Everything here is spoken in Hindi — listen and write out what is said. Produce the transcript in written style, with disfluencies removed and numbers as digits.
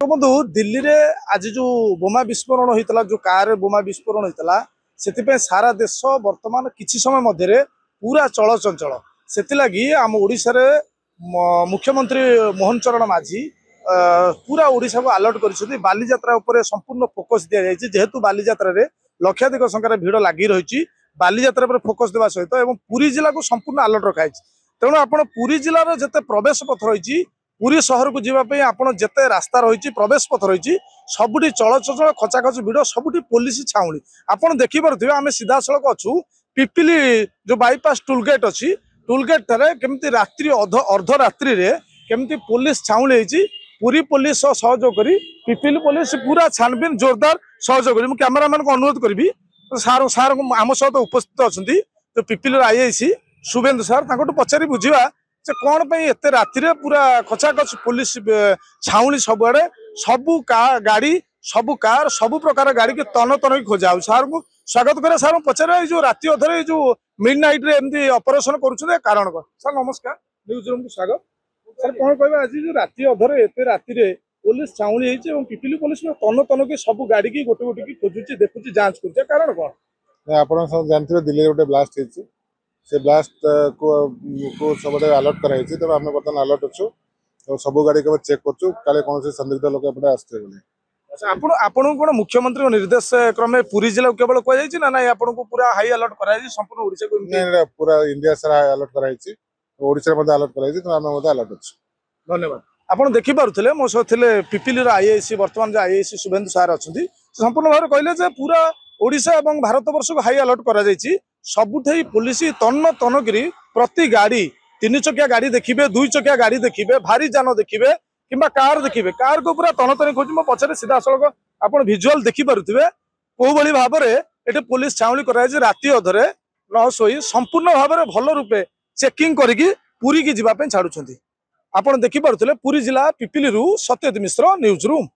दर्शक बंधु दिल्ली रे आज जो बोमा विस्फोरण होता जो कार बोमा विस्फोरण होता से सारा देश वर्तमान किसी समय मध्य पूरा चलचंचल से आम ओडिशा रे मुख्यमंत्री मोहन चरण माझी पूरा ओडिशा को अलर्ट कर बालीजात्रा उपर संपूर्ण फोकस दि जाए जेहेतु बालीजात्रा रे लक्षाधिक संख्यार भिड़ लगी रही बालीजात्रा पर फोकस देवा सहित पुरी जिला को संपूर्ण अलर्ट रखाई तेणु आप पुरी जिलार जिते प्रवेश पथ रही पुरी सहर को जीवाई आपड़ जिते रास्ता रही प्रवेश पथ रही सबुठी चलचल खचाखच भिड़ सबुठी पुलिस छाउणी आपड़ देखिपे आम सीधा सड़क अच्छू पिपिली जो बाईपास टोलगेट अच्छी टोलगेट ठारे केमती रात्रि अर्धरात्रि केमती पुलिस छाउणी होती पुरी पुलिस सहयोग करी पिपिली पुलिस पूरा छानबीन जोरदार सहयोग करी कैमेरामैन को अनुरोध करी सार सार आम सहित उपस्थित अच्छा तो पिपिली आईआईसी शुभेन्दु सार पचारि बुझा से कौन एत राति पूरा खचाखच पुलिस छाउणी सबुआड़े सबू गाड़ी सबू कार सबू प्रकार गाड़ी के तन तन खोजा सार को स्वागत करें सार पचारे जो राति अधरे जो मिड नाइट रे एमती ऑपरेशन करुछे कारण को सर नमस्कार न्यूज रूम को स्वागत सर कौन कह आज जो राति अधरे एत राति पुलिस छाउणी होती पिपिली पुलिस तन तन के सब गाड़ी की गोटे गोटे की खोजुची देखुची जांच कर कारण कौन आप जानते दिल्ली गोटे ब्लास्ट होती से ब्लास्ट को सब अलर्ट कराई तेनाली आम बर्तमान अलर्ट अच्छु सब गाड़ी के चेक करूँ काले कौन संदिग्ध लोक एपटे आसते आपन कौन मुख्यमंत्री निर्देश क्रमे पुरी जिला केवल कहुई ना ना आपन को पूरा हाई अलर्ट कराई संपूर्ण ओडिशा को पूरा इंडिया सारा अलर्ट कराई ओडिशा अलर्ट कराई तो आम अलर्ट अच्छे धन्यवाद आपड़ देखिपे मो सहित पिपिली आईआईसी बर्तमान जो आईआईसी शुभेन्दु सार अच्छा संपूर्ण भाव कहले पूरा ओडिशा और भारत वर्ष को हाई अलर्ट कर सबुठे पुलिस तन्न तनकरी प्रति गाड़ी 3 चकिया गाड़ी देखिए 2 चकिया गाड़ी देखिए भारी जान देखिए कि कार देखिए कार को पूरा तन तन खोज मो पचारे सीधा सड़क आप भिजुआल देखिपे कौ भाव में पुलिस छाउणी कराई राति अधरे न शोई संपूर्ण भाव में भल रूपे चेकिंग करी पुरी की जीवाई छाड़ुंट आपड़ देखिपे पुरी जिला पिपिली सत्यजित मिश्र न्यूज रूम।